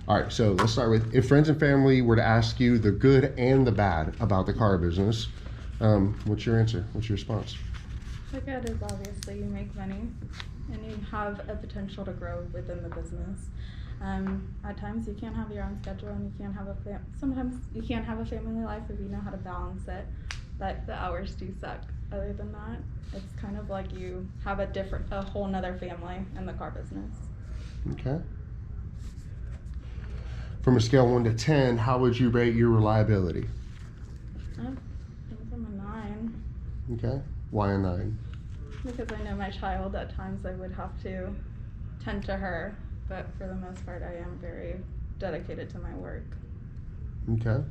All right, so let's start with, if friends and family were to ask you the good and the bad about the car business, what's your answer? What's your response? The good is obviously you make money and you have a potential to grow within the business. At times you can't have your own schedule and you can't have sometimes you can't have a family life if you know how to balance it, but the hours do suck. Other than that, it's kind of like you have a whole nother family in the car business. Okay. From a scale of 1 to 10, how would you rate your reliability? I think I'm a 9. Okay. Why a 9? Because I know my child, at times I would have to tend to her, but for the most part I am very dedicated to my work. Okay.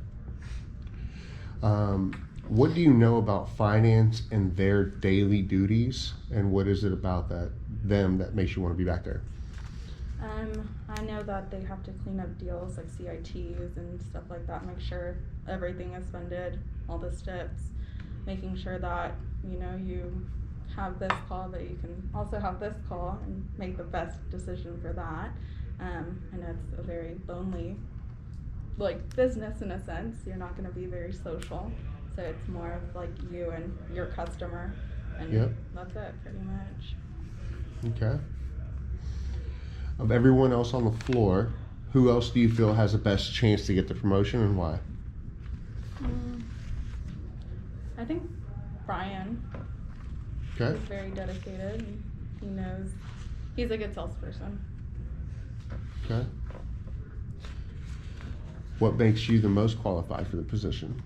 What do you know about finance and their daily duties, and what is it about them that makes you want to be back there? I know that they have to clean up deals like CITs and stuff like that, make sure everything is funded, all the steps, making sure that, you have this call, that you can also have this call and make the best decision for that. I know it's a very lonely, business in a sense. You're not going to be very social, so it's more of like you and your customer, and Yep. that's it pretty much. Okay. Of everyone else on the floor, who else do you feel has the best chance to get the promotion, and why? I think Brian. Okay. He's very dedicated. And he knows he's a good salesperson. Okay. What makes you the most qualified for the position?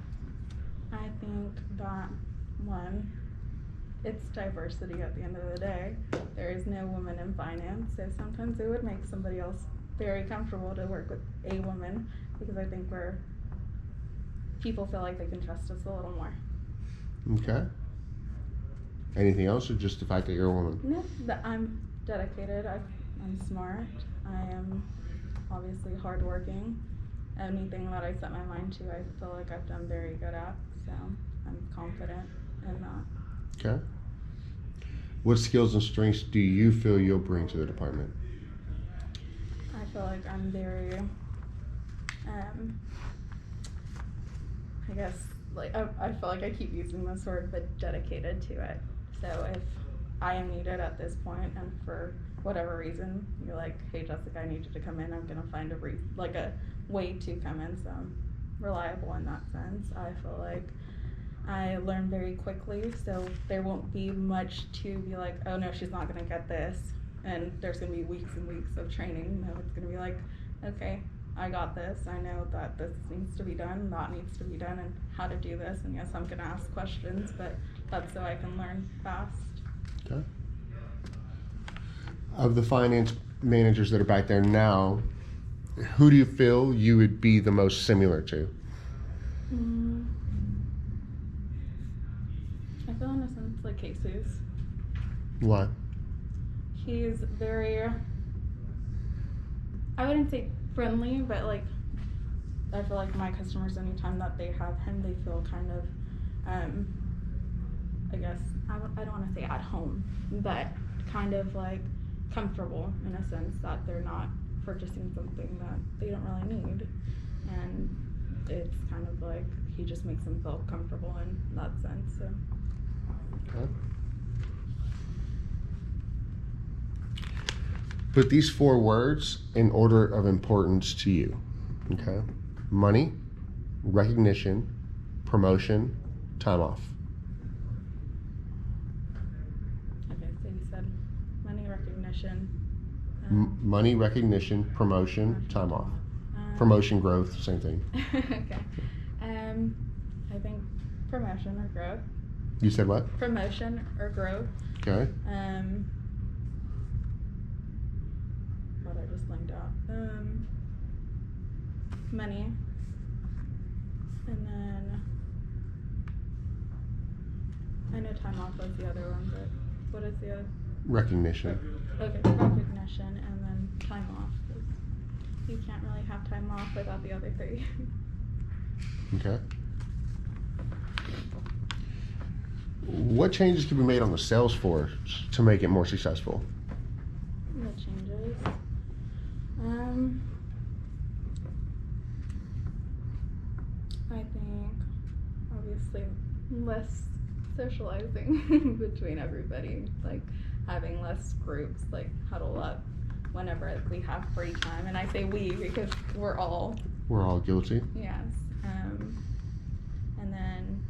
I think that, one, it's diversity at the end of the day. There is no woman in finance, so sometimes it would make somebody else very comfortable to work with a woman, because I think people feel like they can trust us a little more. Okay. Anything else, or just the fact that you're a woman? No, that I'm dedicated. I'm smart. I am obviously hardworking. Anything that I set my mind to, I feel like I've done very good at, so I'm confident in that. Okay. What skills and strengths do you feel you'll bring to the department? I feel like I'm very, I feel like I keep using this word, but dedicated to it. So if I am needed at this point, and for whatever reason you're like, hey Jessica, I need you to come in, I'm gonna find a way to come in. So I'm reliable in that sense. I feel like I learn very quickly, so there won't be much to be like, oh no, she's not gonna get this, and there's gonna be weeks and weeks of training. No, it's gonna be like, okay, I got this. I know that this needs to be done, that needs to be done, and how to do this. And yes, I'm gonna ask questions, but that's so I can learn fast. Okay. Of the finance managers that are back there now, who do you feel you would be the most similar to? I feel in a sense like Jesus. Why? He's very, I wouldn't say friendly, but I feel like my customers, anytime that they have him, they feel kind of, I guess, I don't want to say at home, but kind of like comfortable in a sense that they're not purchasing something that they don't really need. And it's kind of like he just makes them feel comfortable in that sense. So. Okay. Put these 4 words in order of importance to you. Okay. Money, recognition, promotion, time off. Okay, so you said money, recognition. Money, recognition, promotion, time off. Promotion, growth, same thing. Okay. I think promotion or growth. You said what? Promotion or growth. Okay. What I just blanked out. Money. And then I know time off was the other one, but what is the other? Recognition. Okay, recognition, and then time off. You can't really have time off without the other 3. Okay. What changes can be made on the sales force to make it more successful? What changes? I think obviously less socializing between everybody, like having less groups, like huddle up whenever we have free time. And I say we because we're all guilty. yes. And then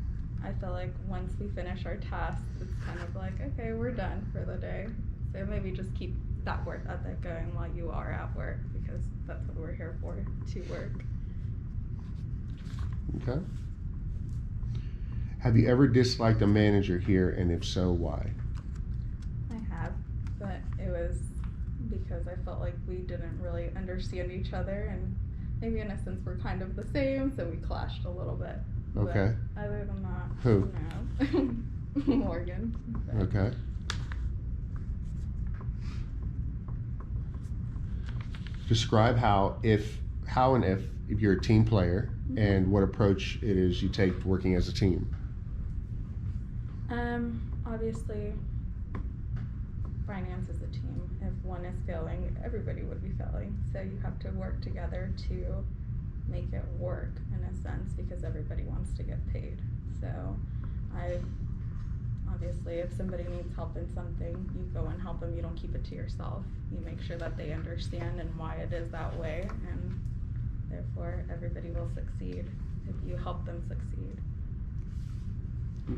I feel like once we finish our tasks, it's kind of like, okay, we're done for the day. So maybe just keep that work ethic going while you are at work, because that's what we're here for, to work. Okay. Have you ever disliked a manager here, and if so, why? I have, but it was because I felt like we didn't really understand each other, and maybe in a sense we're kind of the same, so we clashed a little bit. Okay. But other than that, Who? No. Morgan. But Okay. Describe how and if you're a team player, and what approach it is you take working as a team. Obviously, finance is a team. If one is failing, everybody would be failing. So you have to work together to make it work in a sense, because everybody wants to get paid. So obviously, if somebody needs help in something, you go and help them. You don't keep it to yourself. You make sure that they understand and why it is that way, and therefore everybody will succeed if you help them succeed.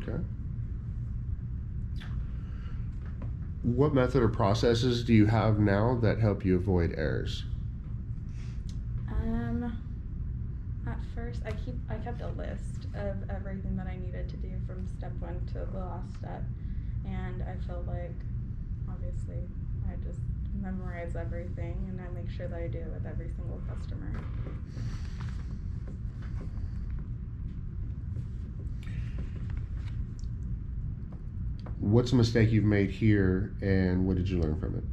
Okay. What method or processes do you have now that help you avoid errors? At first, I kept a list of everything that I needed to do from step 1 to the last step, and I felt like, obviously, I just memorize everything, and I make sure that I do it with every single customer. What's a mistake you've made here, and what did you learn from it?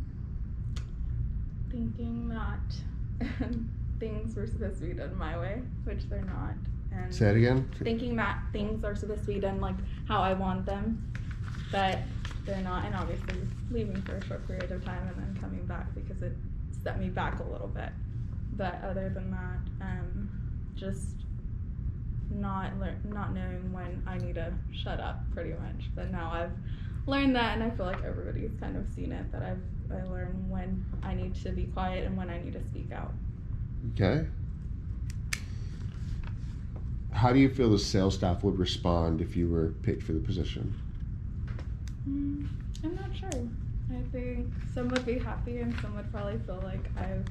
Thinking that things were supposed to be done my way, which they're not. And Say it again. thinking that things are supposed to be done like how I want them, but they're not. And obviously leaving for a short period of time and then coming back, because it set me back a little bit. But other than that, just not knowing when I need to shut up, pretty much. But now I've learned that, and I feel like everybody's kind of seen it, that I learned when I need to be quiet and when I need to speak out. Okay. How do you feel the sales staff would respond if you were picked for the position? I'm not sure. I think some would be happy, and some would probably feel like I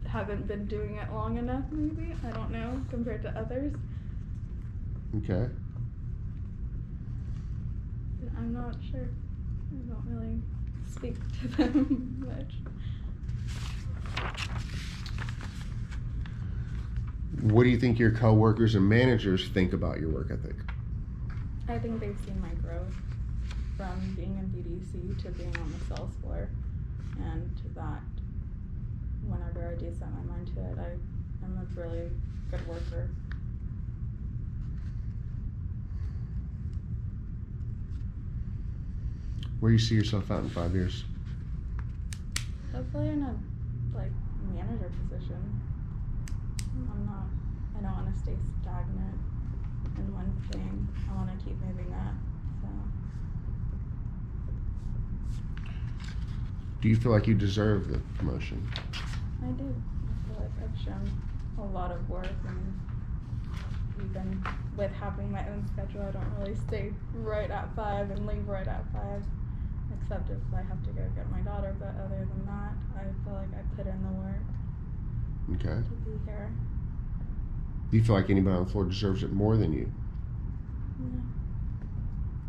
haven't been doing it long enough, maybe. I don't know, compared to others. Okay. But I'm not sure. I don't really speak to them much. What do you think your coworkers and managers think about your work ethic? I think they've seen my growth from being in BDC to being on the sales floor, and that whenever I do set my mind to it, I'm a really good worker. Where do you see yourself out in 5 years? Hopefully in a manager position. I don't want to stay stagnant in one thing. I want to keep moving up. So Do you feel like you deserve the promotion? I do. I feel like I've shown a lot of work, and even with having my own schedule, I don't really stay right at 5 and leave right at 5, except if I have to go get my daughter. But other than that, I feel like I put in the work Okay. to be here. Do you feel like anybody on the floor deserves it more than you?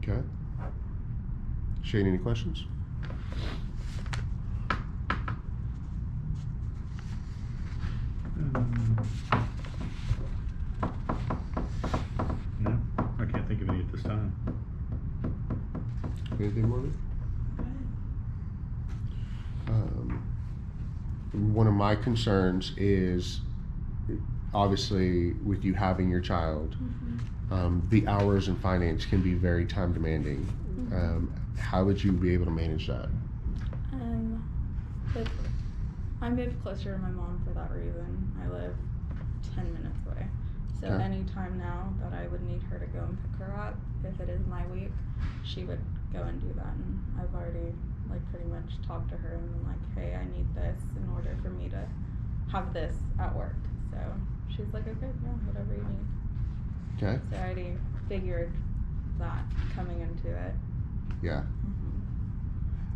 Yeah. Okay. Shane, any questions? No, I can't think of any at this time. Anything more? One of my concerns is, obviously, with you having your child, the hours in finance can be very time demanding. How would you be able to manage that? I moved closer to my mom for that reason. I live 10 minutes away. So Okay. any time now that I would need her to go and pick her up, if it is my week, she would go and do that. And I've already like pretty much talked to her and been like, hey, I need this in order for me to have this at work. So she's like, okay, yeah, whatever you need. Okay. So I already figured that coming into it. Yeah.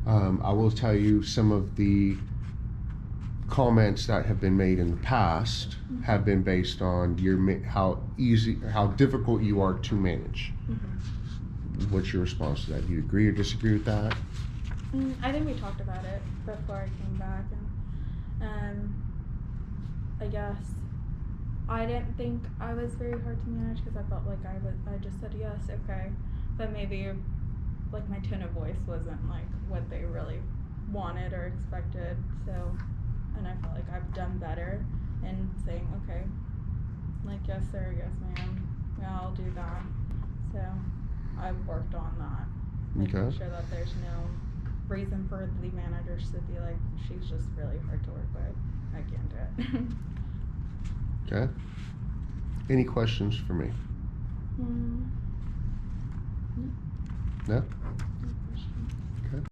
Mm-hmm. I will tell you some of the comments that have been made in the past have been based on how difficult you are to manage. Mm-hmm. What's your response to that? Do you agree or disagree with that? I think we talked about it before I came back, and I guess I didn't think I was very hard to manage because I felt like I just said yes, okay, but maybe like my tone of voice wasn't like what they really wanted or expected. So, and I felt like I've done better in saying okay, like yes sir, yes ma'am, yeah I'll do that. So I've worked on that, making Okay. sure that there's no reason for the managers to be like, she's just really hard to work with. I can't do it. Okay. Any questions for me? Mm. No?